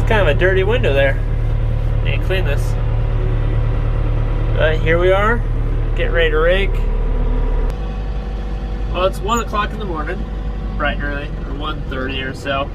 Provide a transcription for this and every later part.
kind of a dirty window there. Need to clean this. But here we are, getting ready to rake. Well, it's 1 o'clock in the morning, bright and early, or 1:30 or so.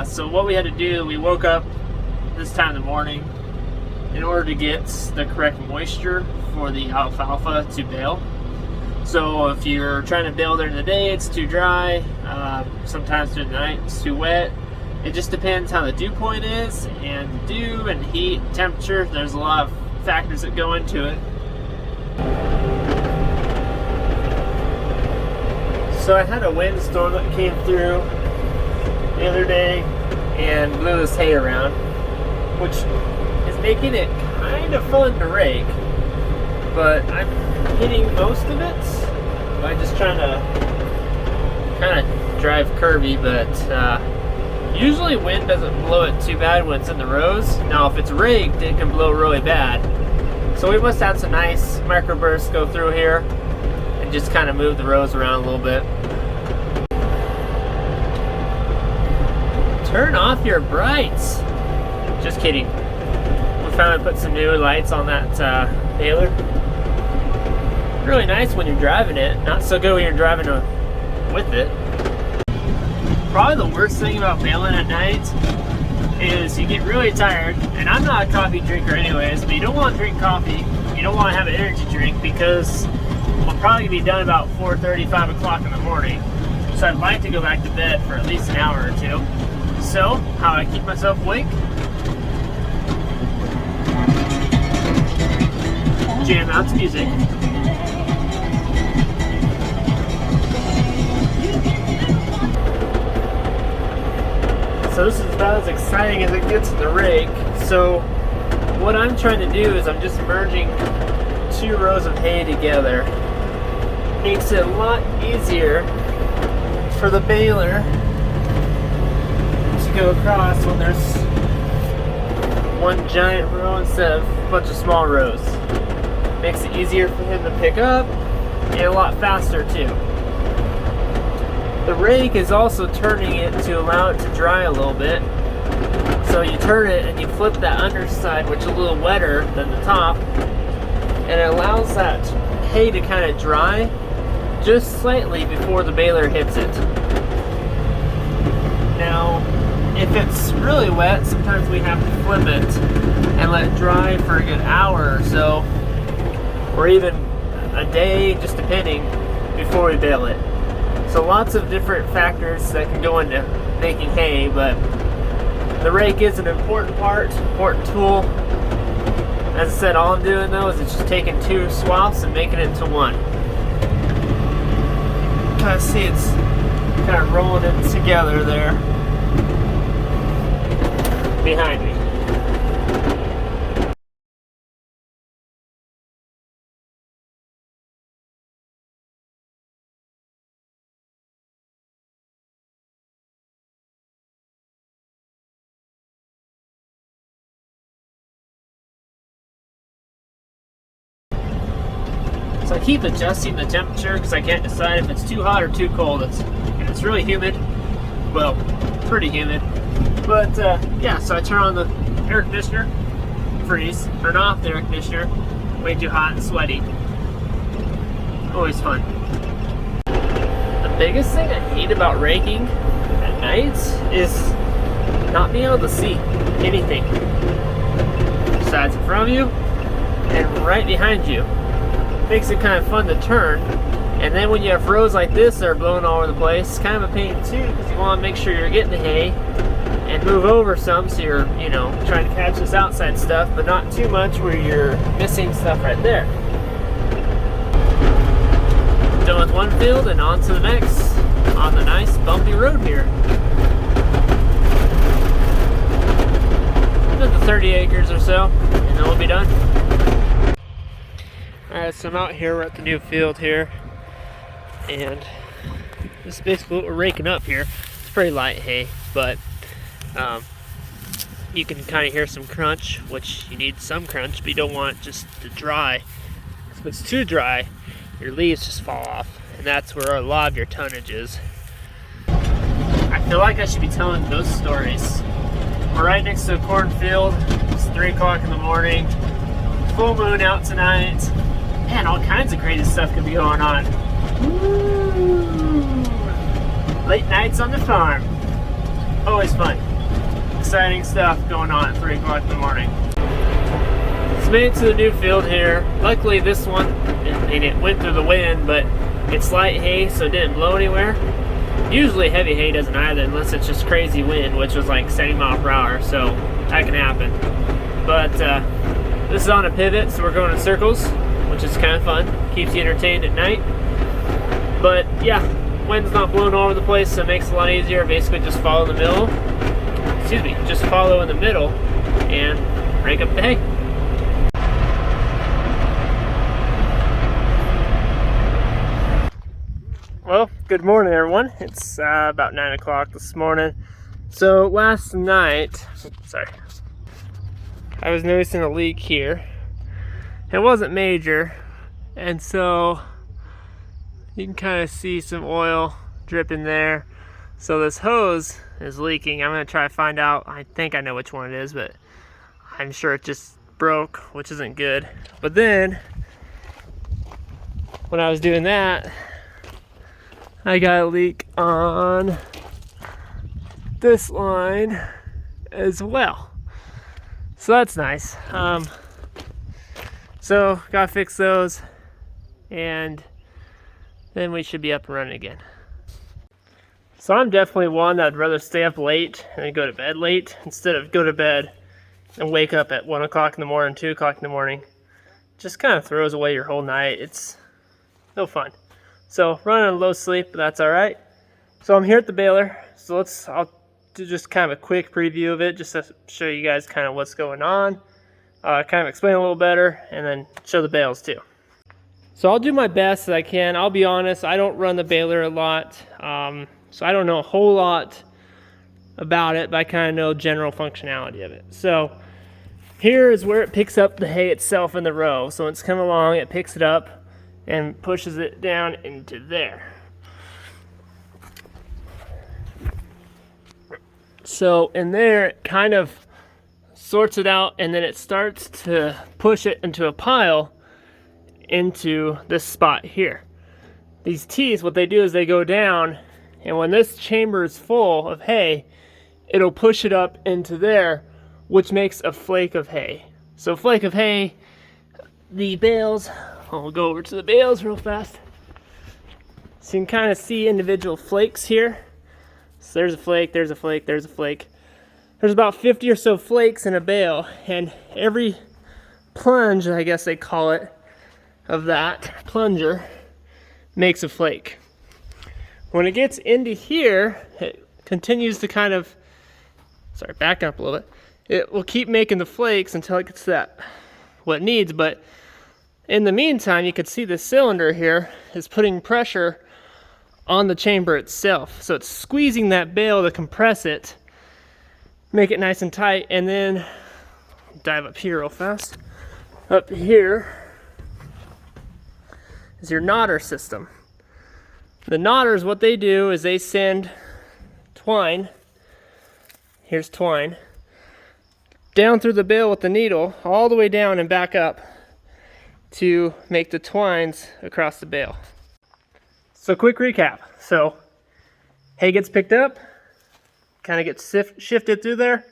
So what we had to do, we woke up this time in the morning in order to get the correct moisture for the alfalfa to bale. So if you're trying to bale during the day, it's too dry. Sometimes during the night, it's too wet. It just depends how the dew point is, and dew and heat, temperature. There's a lot of factors that go into it. So I had a windstorm that came through the other day and blew this hay around, which is making it kind of fun to rake, but I'm hitting most of it by just trying to kind of drive curvy, but usually wind doesn't blow it too bad when it's in the rows. Now if it's raked, it can blow really bad. So we must have some nice microbursts go through here and just kind of move the rows around a little bit. Turn off your brights. Just kidding. We finally put some new lights on that baler. Really nice when you're driving it. Not so good when you're driving with it. Probably the worst thing about baling at night is you get really tired, and I'm not a coffee drinker anyways, but you don't want to drink coffee, you don't want to have an energy drink, because I'm probably going to be done about 4:30, 5 o'clock in the morning. So I'd like to go back to bed for at least an hour or two. So, how I keep myself awake? Jam out to music. So this is about as exciting as it gets in the rake. So what I'm trying to do is I'm just merging 2 rows of hay together. Makes it a lot easier for the baler to go across when there's one giant row instead of a bunch of small rows. Makes it easier for him to pick up and a lot faster too. The rake is also turning it to allow it to dry a little bit. So you turn it and you flip that underside, which is a little wetter than the top, and it allows that hay to kind of dry just slightly before the baler hits it. Now, if it's really wet, sometimes we have to flip it and let it dry for a good hour or so, or even a day, just depending, before we bale it. So lots of different factors that can go into making hay, but the rake is an important part, important tool. As I said, all I'm doing though is it's just taking 2 swaths and making it into one. Kind of see it's kind of rolling it together there behind me. So I keep adjusting the temperature because I can't decide if it's too hot or too cold. It's really humid. Well, pretty humid. But yeah, so I turn on the air conditioner, freeze, turn off the air conditioner, way too hot and sweaty. Always fun. The biggest thing I hate about raking at night is not being able to see anything besides in front of you and right behind you. Makes it kind of fun to turn, and then when you have rows like this that are blowing all over the place, it's kind of a pain too, because you want to make sure you're getting the hay and move over some, so you're, you know, trying to catch this outside stuff, but not too much where you're missing stuff right there. Done with one field and on to the next on the nice bumpy road here. Another 30 acres or so, and then we'll be done. Alright, so I'm out here, we're at the new field here, and this is basically what we're raking up here. It's pretty light hay, but you can kind of hear some crunch, which you need some crunch, but you don't want it just to dry. If it's too dry, your leaves just fall off, and that's where a lot of your tonnage is. I feel like I should be telling those stories We're right next to a cornfield. It's 3 o'clock in the morning. Full moon out tonight. Man, all kinds of crazy stuff could be going on. Woo! Late nights on the farm. Always fun. Exciting stuff going on at 3 o'clock in the morning. It's made it to the new field here. Luckily this one, it went through the wind, but it's light hay, so it didn't blow anywhere. Usually heavy hay doesn't either, unless it's just crazy wind, which was like 70 miles per hour, so that can happen. But this is on a pivot, so we're going in circles, which is kind of fun. Keeps you entertained at night. But yeah, wind's not blowing all over the place, so it makes it a lot easier. Basically just follow in the middle. Excuse me, just follow in the middle and break up the hay. Well, good morning everyone. It's about 9 o'clock this morning. So last night, sorry, I was noticing a leak here. It wasn't major, and so you can kind of see some oil dripping there. So this hose is leaking. I'm gonna try to find out. I think I know which one it is, but I'm sure it just broke, which isn't good. But then when I was doing that, I got a leak on this line as well. So that's nice. So gotta fix those, and then we should be up and running again. So I'm definitely one that'd rather stay up late and go to bed late instead of go to bed and wake up at 1 o'clock in the morning, 2 o'clock in the morning. Just kind of throws away your whole night. It's no fun. So running on low sleep, but that's all right. So I'm here at the baler. So I'll do just kind of a quick preview of it, just to show you guys kind of what's going on, kind of explain a little better, and then show the bales too. So I'll do my best that I can. I'll be honest, I don't run the baler a lot, so I don't know a whole lot about it, but I kind of know general functionality of it. So here is where it picks up the hay itself in the row. So it's coming along, it picks it up and pushes it down into there. So in there, it kind of sorts it out, and then it starts to push it into a pile into this spot here. These teeth, what they do is they go down, and when this chamber is full of hay, it'll push it up into there, which makes a flake of hay. So flake of hay, the bales, I'll go over to the bales real fast. So you can kind of see individual flakes here. So there's a flake, there's a flake, there's a flake. There's about 50 or so flakes in a bale, and every plunge, I guess they call it, of that plunger makes a flake. When it gets into here, it continues to kind of, sorry, back up a little bit. It will keep making the flakes until it gets to that, what it needs, but in the meantime, you can see the cylinder here is putting pressure on the chamber itself. So it's squeezing that bale to compress it, make it nice and tight, and then dive up here real fast. Up here is your knotter system. The knotters, what they do is they send twine, here's twine, down through the bale with the needle, all the way down and back up to make the twines across the bale. So quick recap. So hay gets picked up, kind of gets shifted through there,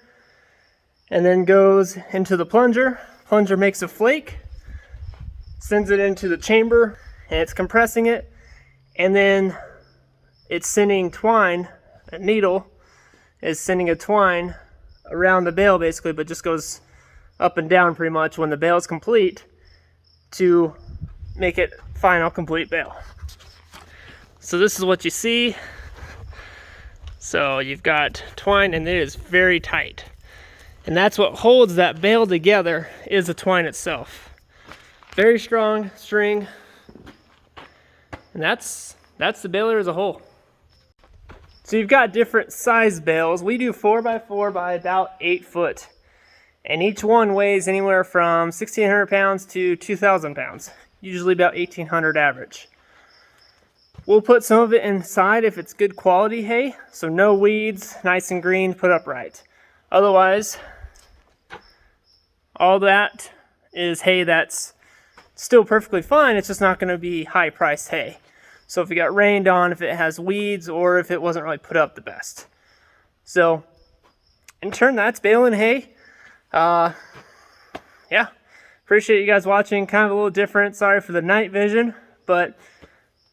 and then goes into the plunger. Plunger makes a flake, sends it into the chamber, and it's compressing it, and then it's sending twine, a needle is sending a twine around the bale basically, but just goes up and down pretty much when the bale is complete to make it final complete bale. So this is what you see. So you've got twine, and it is very tight, and that's what holds that bale together is the twine itself. Very strong string, and that's the baler as a whole. So you've got different size bales. We do 4x4 by about 8 foot. And each one weighs anywhere from 1,600 pounds to 2,000 pounds. Usually about 1,800 average. We'll put some of it inside if it's good quality hay. So no weeds, nice and green, put upright. Otherwise, all that is hay that's still perfectly fine. It's just not going to be high-priced hay. So if it got rained on, if it has weeds, or if it wasn't really put up the best. So, in turn, that's baling hay. Yeah, appreciate you guys watching. Kind of a little different. Sorry for the night vision, but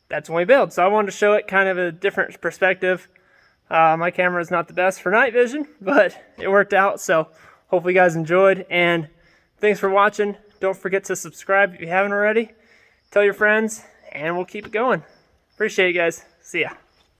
that's when we baled. So I wanted to show it kind of a different perspective. My camera is not the best for night vision, but it worked out. So hopefully you guys enjoyed, and thanks for watching. Don't forget to subscribe if you haven't already. Tell your friends, and we'll keep it going. Appreciate you guys. See ya.